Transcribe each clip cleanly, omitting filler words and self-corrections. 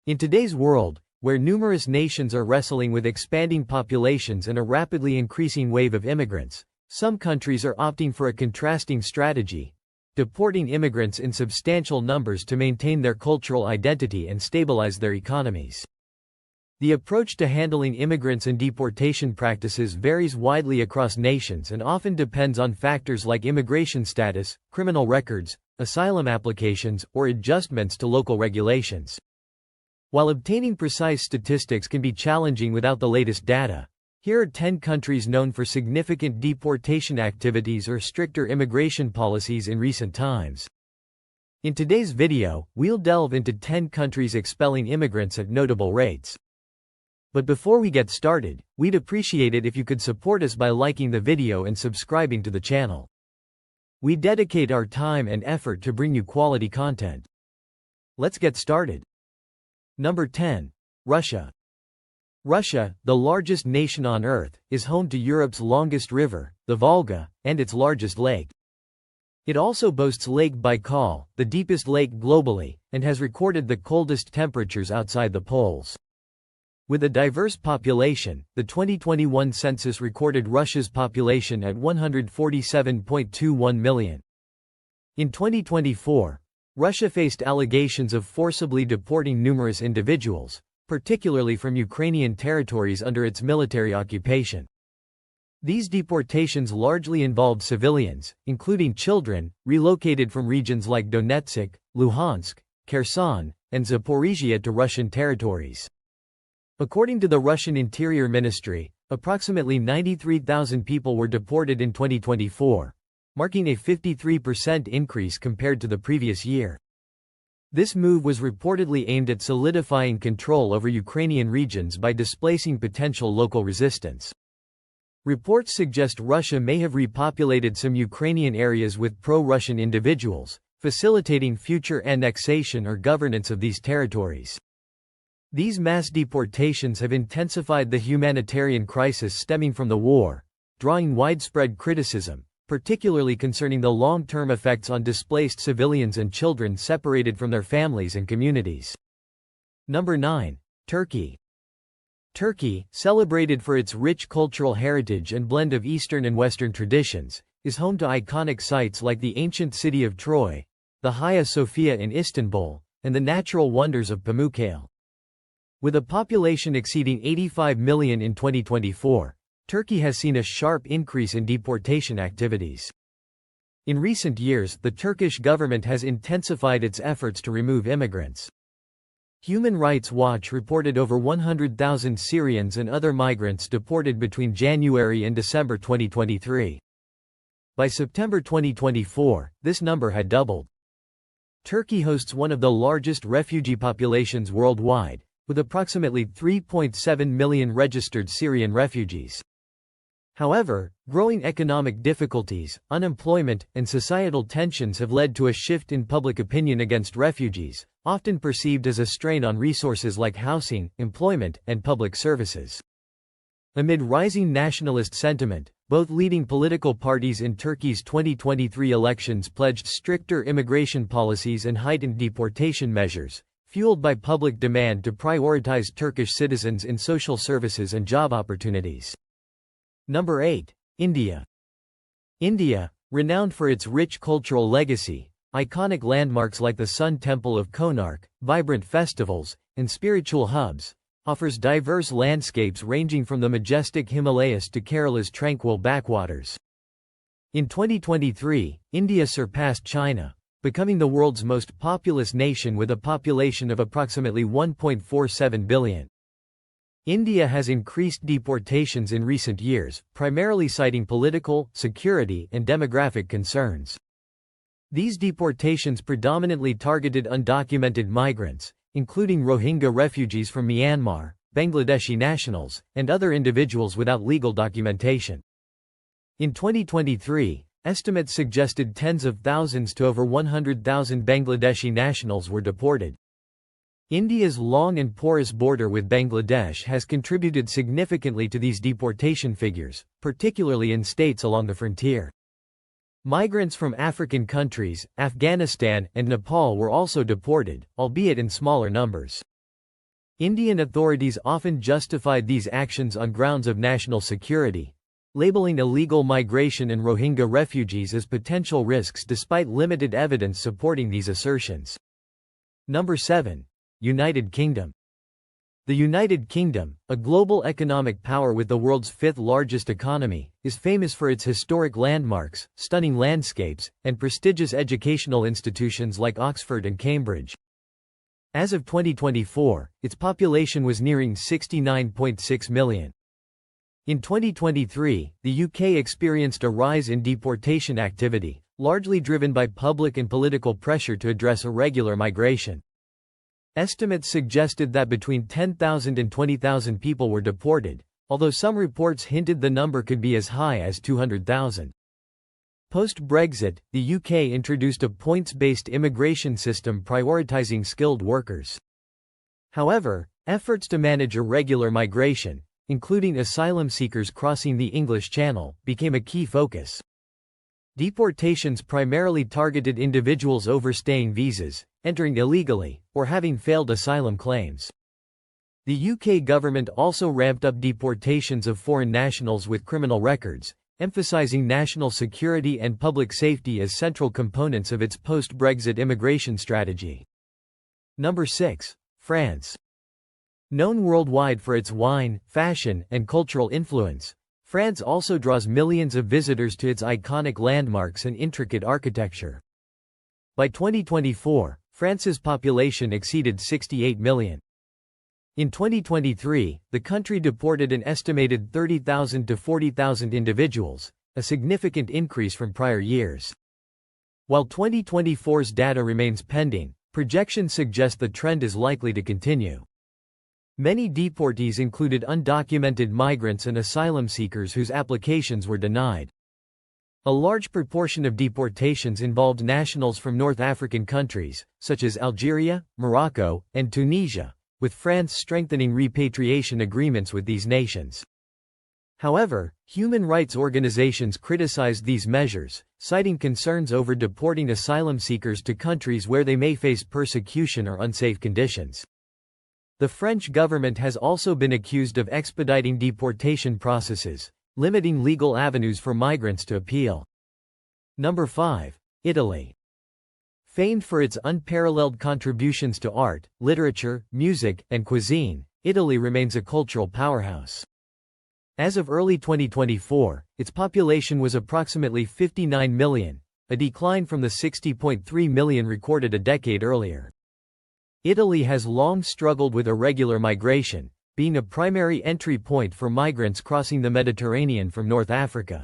In today's world, where numerous nations are wrestling with expanding populations and a rapidly increasing wave of immigrants, some countries are opting for a contrasting strategy, deporting immigrants in substantial numbers to maintain their cultural identity and stabilize their economies. The approach to handling immigrants and deportation practices varies widely across nations and often depends on factors like immigration status, criminal records, asylum applications, or adjustments to local regulations. While obtaining precise statistics can be challenging without the latest data, here are 10 countries known for significant deportation activities or stricter immigration policies in recent times. In today's video, we'll delve into 10 countries expelling immigrants at notable rates. But before we get started, we'd appreciate it if you could support us by liking the video and subscribing to the channel. We dedicate our time and effort to bring you quality content. Let's get started. Number 10. Russia. Russia, the largest nation on Earth, is home to Europe's longest river, the Volga, and its largest lake. It also boasts Lake Baikal, the deepest lake globally, and has recorded the coldest temperatures outside the poles. With a diverse population, the 2021 census recorded Russia's population at 147.21 million. In 2024, Russia faced allegations of forcibly deporting numerous individuals, particularly from Ukrainian territories under its military occupation. These deportations largely involved civilians, including children, relocated from regions like Donetsk, Luhansk, Kherson, and Zaporizhia to Russian territories. According to the Russian Interior Ministry, approximately 93,000 people were deported in 2024, marking a 53% increase compared to the previous year. This move was reportedly aimed at solidifying control over Ukrainian regions by displacing potential local resistance. Reports suggest Russia may have repopulated some Ukrainian areas with pro-Russian individuals, facilitating future annexation or governance of these territories. These mass deportations have intensified the humanitarian crisis stemming from the war, drawing widespread criticism, particularly concerning the long-term effects on displaced civilians and children separated from their families and communities. Number 9. Turkey. Turkey, celebrated for its rich cultural heritage and blend of Eastern and Western traditions, is home to iconic sites like the ancient city of Troy, the Hagia Sophia in Istanbul, and the natural wonders of Pamukkale. With a population exceeding 85 million in 2024, Turkey has seen a sharp increase in deportation activities. In recent years, the Turkish government has intensified its efforts to remove immigrants. Human Rights Watch reported over 100,000 Syrians and other migrants deported between January and December 2023. By September 2024, this number had doubled. Turkey hosts one of the largest refugee populations worldwide, with approximately 3.7 million registered Syrian refugees. However, growing economic difficulties, unemployment, and societal tensions have led to a shift in public opinion against refugees, often perceived as a strain on resources like housing, employment, and public services. Amid rising nationalist sentiment, both leading political parties in Turkey's 2023 elections pledged stricter immigration policies and heightened deportation measures, fueled by public demand to prioritize Turkish citizens in social services and job opportunities. Number 8. India. India, renowned for its rich cultural legacy, iconic landmarks like the Sun Temple of Konark, vibrant festivals, and spiritual hubs, offers diverse landscapes ranging from the majestic Himalayas to Kerala's tranquil backwaters. In 2023, India surpassed China, becoming the world's most populous nation with a population of approximately 1.47 billion. India has increased deportations in recent years, primarily citing political, security, and demographic concerns. These deportations predominantly targeted undocumented migrants, including Rohingya refugees from Myanmar, Bangladeshi nationals, and other individuals without legal documentation. In 2023, estimates suggested tens of thousands to over 100,000 Bangladeshi nationals were deported. India's long and porous border with Bangladesh has contributed significantly to these deportation figures, particularly in states along the frontier. Migrants from African countries, Afghanistan, and Nepal were also deported, albeit in smaller numbers. Indian authorities often justified these actions on grounds of national security, labeling illegal migration and Rohingya refugees as potential risks despite limited evidence supporting these assertions. Number 7. United Kingdom. The United Kingdom, a global economic power with the world's fifth-largest economy, is famous for its historic landmarks, stunning landscapes, and prestigious educational institutions like Oxford and Cambridge. As of 2024, its population was nearing 69.6 million. In 2023, the UK experienced a rise in deportation activity, largely driven by public and political pressure to address irregular migration. Estimates suggested that between 10,000 and 20,000 people were deported, although some reports hinted the number could be as high as 200,000. Post-Brexit, the UK introduced a points-based immigration system prioritizing skilled workers. However, efforts to manage irregular migration, including asylum seekers crossing the English Channel, became a key focus. Deportations primarily targeted individuals overstaying visas, entering illegally, or having failed asylum claims. The UK government also ramped up deportations of foreign nationals with criminal records, emphasizing national security and public safety as central components of its post-Brexit immigration strategy. Number 6. France. Known worldwide for its wine, fashion, and cultural influence, France also draws millions of visitors to its iconic landmarks and intricate architecture. By 2024, France's population exceeded 68 million. In 2023, the country deported an estimated 30,000 to 40,000 individuals, a significant increase from prior years. While 2024's data remains pending, projections suggest the trend is likely to continue. Many deportees included undocumented migrants and asylum seekers whose applications were denied. A large proportion of deportations involved nationals from North African countries, such as Algeria, Morocco, and Tunisia, with France strengthening repatriation agreements with these nations. However, human rights organizations criticized these measures, citing concerns over deporting asylum seekers to countries where they may face persecution or unsafe conditions. The French government has also been accused of expediting deportation processes, limiting legal avenues for migrants to appeal. Number 5. Italy. Famed for its unparalleled contributions to art, literature, music, and cuisine, Italy remains a cultural powerhouse. As of early 2024, its population was approximately 59 million, a decline from the 60.3 million recorded a decade earlier. Italy has long struggled with irregular migration, being a primary entry point for migrants crossing the Mediterranean from North Africa.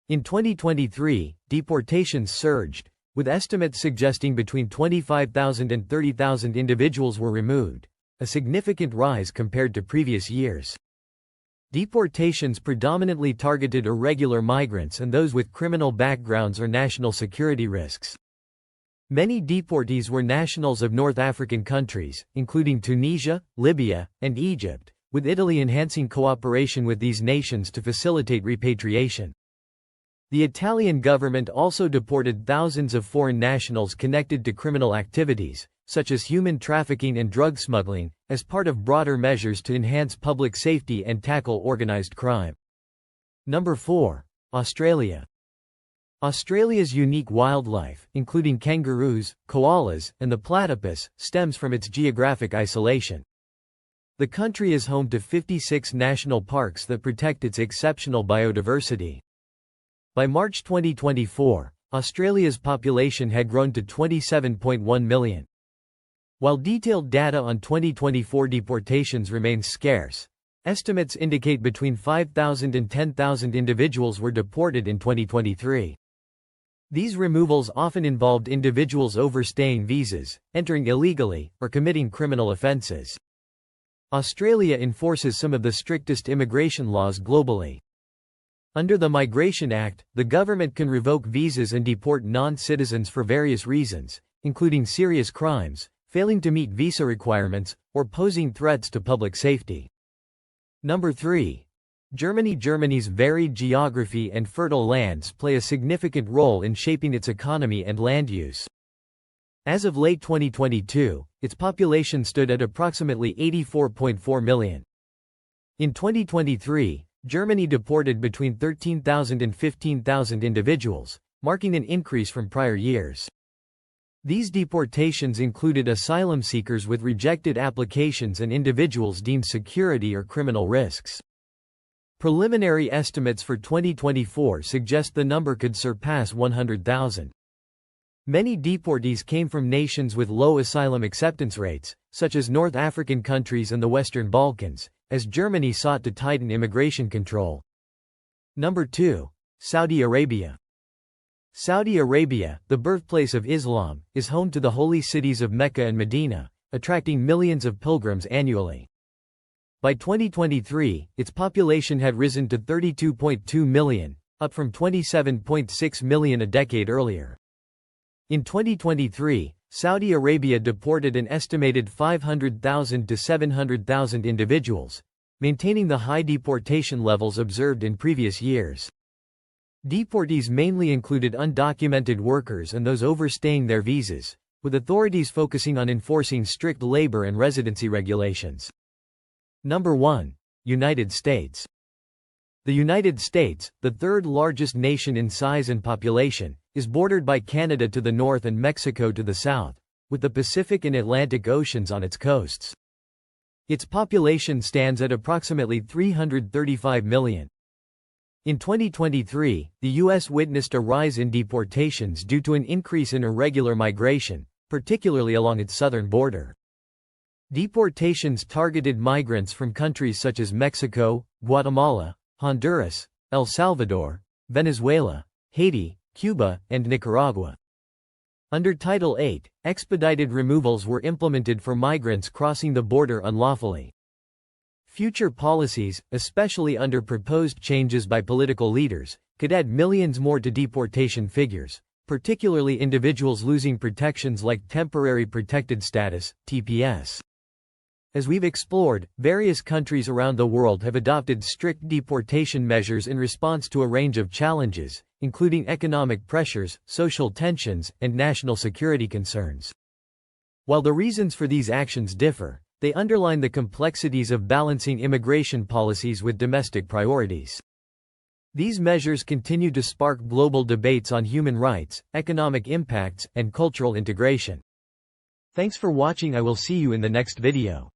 In 2023, deportations surged, with estimates suggesting between 25,000 and 30,000 individuals were removed, a significant rise compared to previous years. Deportations predominantly targeted irregular migrants and those with criminal backgrounds or national security risks. Many deportees were nationals of North African countries, including Tunisia, Libya, and Egypt, with Italy enhancing cooperation with these nations to facilitate repatriation. The Italian government also deported thousands of foreign nationals connected to criminal activities, such as human trafficking and drug smuggling, as part of broader measures to enhance public safety and tackle organized crime. Number 4. Australia. Australia's unique wildlife, including kangaroos, koalas, and the platypus, stems from its geographic isolation. The country is home to 56 national parks that protect its exceptional biodiversity. By March 2024, Australia's population had grown to 27.1 million. While detailed data on 2024 deportations remains scarce, estimates indicate between 5,000 and 10,000 individuals were deported in 2023. These removals often involved individuals overstaying visas, entering illegally, or committing criminal offenses. Australia enforces some of the strictest immigration laws globally. Under the Migration Act, the government can revoke visas and deport non-citizens for various reasons, including serious crimes, failing to meet visa requirements, or posing threats to public safety. Number 3. Germany. Germany's varied geography and fertile lands play a significant role in shaping its economy and land use. As of late 2022, its population stood at approximately 84.4 million. In 2023, Germany deported between 13,000 and 15,000 individuals, marking an increase from prior years. These deportations included asylum seekers with rejected applications and individuals deemed security or criminal risks. Preliminary estimates for 2024 suggest the number could surpass 100,000. Many deportees came from nations with low asylum acceptance rates, such as North African countries and the Western Balkans, as Germany sought to tighten immigration control. Number 2. Saudi Arabia. Saudi Arabia, the birthplace of Islam, is home to the holy cities of Mecca and Medina, attracting millions of pilgrims annually. By 2023, its population had risen to 32.2 million, up from 27.6 million a decade earlier. In 2023, Saudi Arabia deported an estimated 500,000 to 700,000 individuals, maintaining the high deportation levels observed in previous years. Deportees mainly included undocumented workers and those overstaying their visas, with authorities focusing on enforcing strict labor and residency regulations. Number 1. United States. The United States, the third largest nation in size and population, is bordered by Canada to the north and Mexico to the south, with the Pacific and Atlantic Oceans on its coasts. Its population stands at approximately 335 million. In 2023, the U.S. witnessed a rise in deportations due to an increase in irregular migration, particularly along its southern border. Deportations targeted migrants from countries such as Mexico, Guatemala, Honduras, El Salvador, Venezuela, Haiti, Cuba, and Nicaragua. Under Title VIII, expedited removals were implemented for migrants crossing the border unlawfully. Future policies, especially under proposed changes by political leaders, could add millions more to deportation figures, particularly individuals losing protections like Temporary Protected Status, TPS. As we've explored, various countries around the world have adopted strict deportation measures in response to a range of challenges, including economic pressures, social tensions, and national security concerns. While the reasons for these actions differ, they underline the complexities of balancing immigration policies with domestic priorities. These measures continue to spark global debates on human rights, economic impacts, and cultural integration. Thanks for watching. I will see you in the next video.